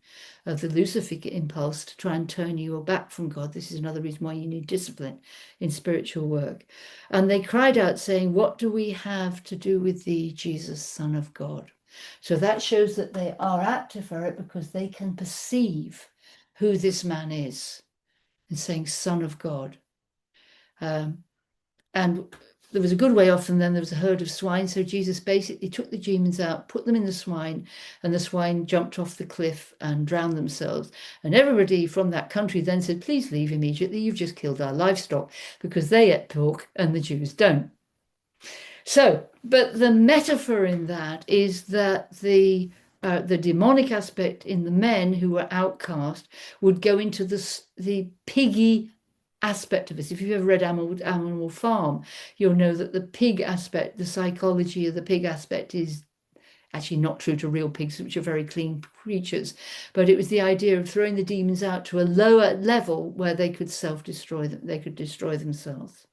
of the Lucific impulse to try and turn you back from God. This is another reason why you need discipline in spiritual work. And they cried out, saying, "What do we have to do with thee, Jesus, Son of God?" So that shows that they are at Tiferet because they can perceive who this man is and saying, Son of God. And there was a good way off, and then there was a herd of swine. So Jesus basically took the demons out, put them in the swine, and the swine jumped off the cliff and drowned themselves. And everybody from that country then said, "Please leave immediately. You've just killed our livestock," because they ate pork and the Jews don't. So, but the metaphor in that is that the demonic aspect in the men who were outcast would go into the piggy aspect of this. If you've ever read Animal Farm, you'll know that the pig aspect, the psychology of the pig aspect, is actually not true to real pigs, which are very clean creatures. But it was the idea of throwing the demons out to a lower level where they could self-destroy them, they could destroy themselves.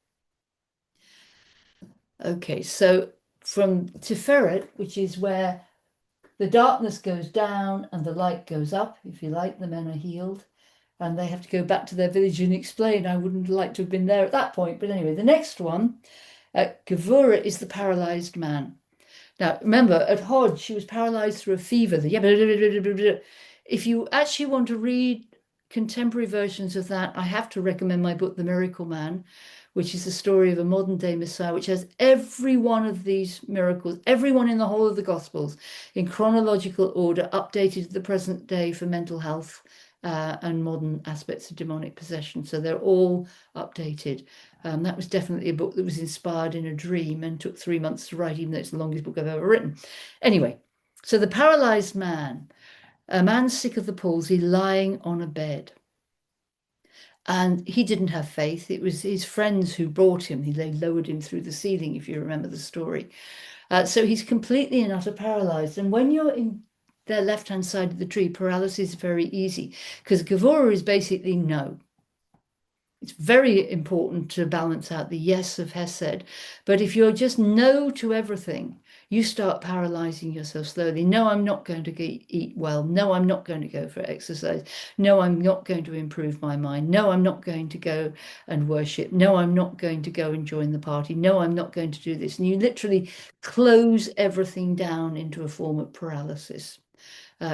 Okay, so from Tiferet, which is where the darkness goes down and the light goes up, if you like, the men are healed. And they have to go back to their village and explain. I wouldn't like to have been there at that point. But anyway, the next one, Gevurah, is the paralyzed man. Now, remember, at Hodge, she was paralyzed through a fever. If you actually want to read contemporary versions of that, I have to recommend my book, The Miracle Man, which is the story of a modern day Messiah, which has every one of these miracles, everyone in the whole of the Gospels, in chronological order, updated to the present day for mental health and modern aspects of demonic possession. So they're all updated. That was definitely a book that was inspired in a dream and took 3 months to write, even though it's the longest book I've ever written. Anyway, so the paralyzed man, a man sick of the palsy, lying on a bed. And he didn't have faith. It was his friends who brought him. They lowered him through the ceiling, if you remember the story. So he's completely and utter paralyzed. And when you're in their left-hand side of the tree, paralysis is very easy because Gevurah is basically no. It's very important to balance out the yes of Hesed. But if you're just no to everything, you start paralyzing yourself slowly. No, I'm not going to eat well. No, I'm not going to go for exercise. No, I'm not going to improve my mind. No, I'm not going to go and worship. No, I'm not going to go and join the party. No, I'm not going to do this. And you literally close everything down into a form of paralysis.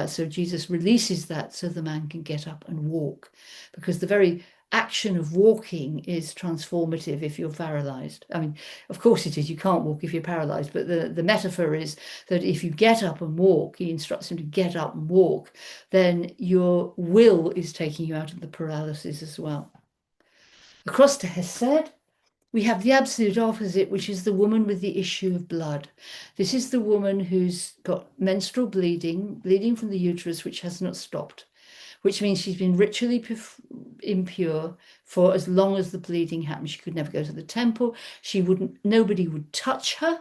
So Jesus releases that so the man can get up and walk, because the very action of walking is transformative if you're paralyzed. I mean, of course it is. You can't walk if you're paralyzed, but the metaphor is that if you get up and walk, he instructs him to get up and walk, then your will is taking you out of the paralysis as well. Across to Hesed, we have the absolute opposite, which is the woman with the issue of blood. This is the woman who's got menstrual bleeding from the uterus, which has not stopped, which means she's been ritually impure for as long as the bleeding happened. She could never go to the temple. Nobody would touch her.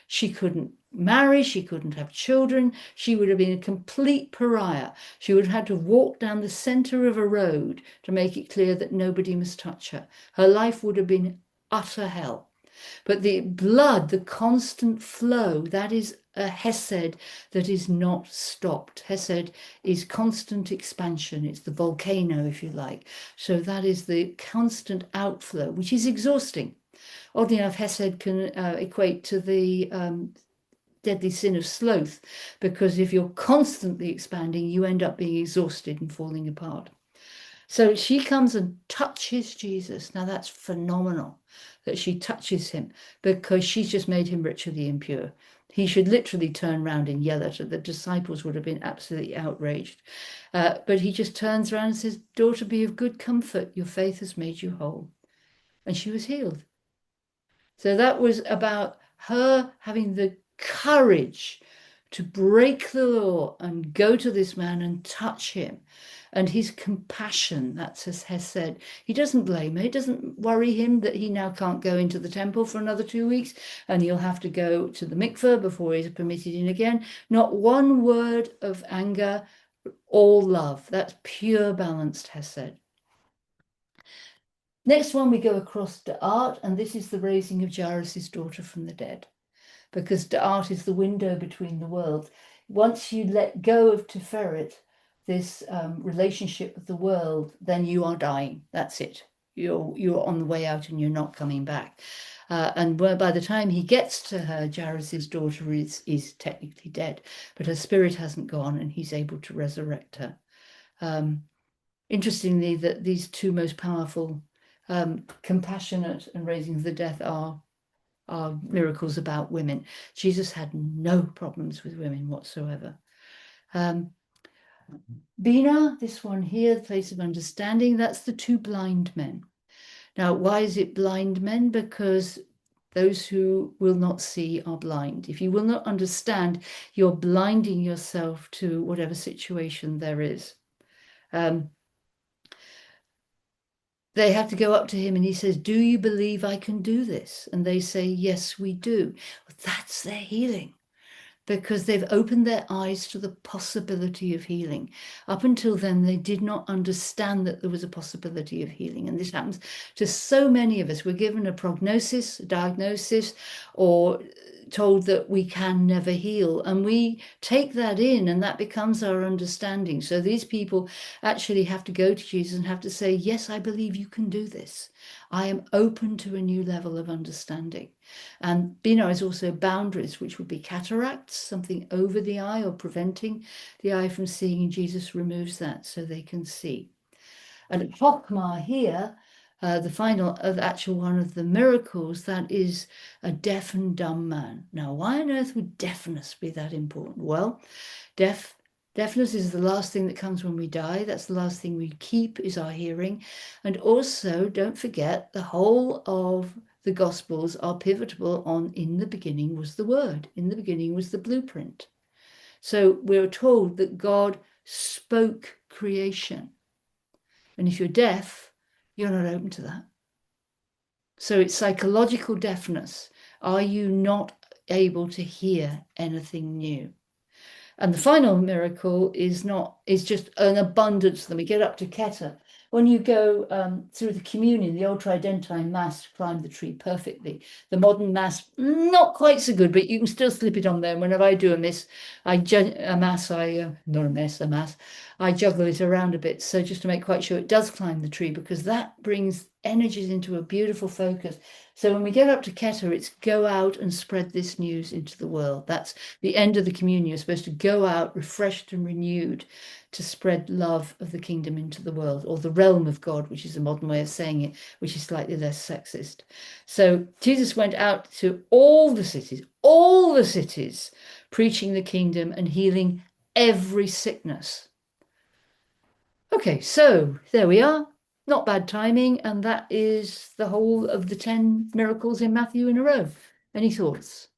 She couldn't marry. She couldn't have children. She would have been a complete pariah. She would have had to walk down the center of a road to make it clear that nobody must touch her. Her life would have been utter hell. But the blood, the constant flow, that is a Hesed that is not stopped. Hesed is constant expansion. It's the volcano, if you like. So that is the constant outflow, which is exhausting. Oddly enough, Hesed can equate to the deadly sin of sloth, because if you're constantly expanding, you end up being exhausted and falling apart. So she comes and touches Jesus. Now that's phenomenal that she touches him, because she's just made him ritually impure. He should literally turn around and yell at her. The disciples would have been absolutely outraged. But he just turns around and says, "Daughter, be of good comfort. Your faith has made you whole." And she was healed. So that was about her having the courage to break the law and go to this man and touch him. And his compassion, that's as Hess said. He doesn't blame her. It doesn't worry him that he now can't go into the temple for another 2 weeks and he'll have to go to the mikveh before he's permitted in again. Not one word of anger, all love. That's pure balanced Hess said. Next one, we go across to art, and this is the raising of Jairus' daughter from the dead, because the art is the window between the worlds. Once you let go of Tiferet, this relationship with the world, then you are dying. That's it. You're on the way out and you're not coming back. And by the time he gets to her, Jairus' daughter is technically dead, but her spirit hasn't gone and he's able to resurrect her. Interestingly, that these two most powerful, compassionate and raising the dead are miracles about women. Jesus had no problems with women whatsoever. Bina, this one here, the place of understanding, that's the two blind men. Now, why is it blind men? Because those who will not see are blind. If you will not understand, you're blinding yourself to whatever situation there is. They have to go up to him and he says, "Do you believe I can do this?" And they say, "Yes, we do." Well, that's their healing, because they've opened their eyes to the possibility of healing. Up until then, they did not understand that there was a possibility of healing. And this happens to so many of us. We're given a prognosis, a diagnosis, or told that we can never heal. And we take that in and that becomes our understanding. So these people actually have to go to Jesus and have to say, "Yes, I believe you can do this. I am open to a new level of understanding." And Bina is also boundaries, which would be cataracts, something over the eye or preventing the eye from seeing. And Jesus removes that so they can see. And Chokmah here, the final, the actual one of the miracles, that is a deaf and dumb man. Now, why on earth would deafness be that important? Well, deafness is the last thing that comes when we die. That's the last thing we keep, is our hearing. And also, don't forget, the whole of the Gospels are pivotal on in the beginning was the Word. In the beginning was the blueprint. So we're told that God spoke creation. And if you're deaf, you're not open to that. So it's psychological deafness. Are you not able to hear anything new? And the final miracle is just an abundance. Then we get up to Keter. When you go through the communion, the old tridentine mass climbed the tree perfectly. The modern mass, not quite so good, but you can still slip it on there. And whenever I do a mass, I juggle it around a bit. So just to make quite sure it does climb the tree, because that brings energies into a beautiful focus. So when we get up to Keter, it's go out and spread this news into the world. That's the end of the communion. You're supposed to go out refreshed and renewed to spread love of the kingdom into the world, or the realm of God, which is a modern way of saying it, which is slightly less sexist. So Jesus went out to all the cities, preaching the kingdom and healing every sickness. Okay, so there we are. Not bad timing, and that is the whole of the 10 miracles in Matthew in a row. Any thoughts?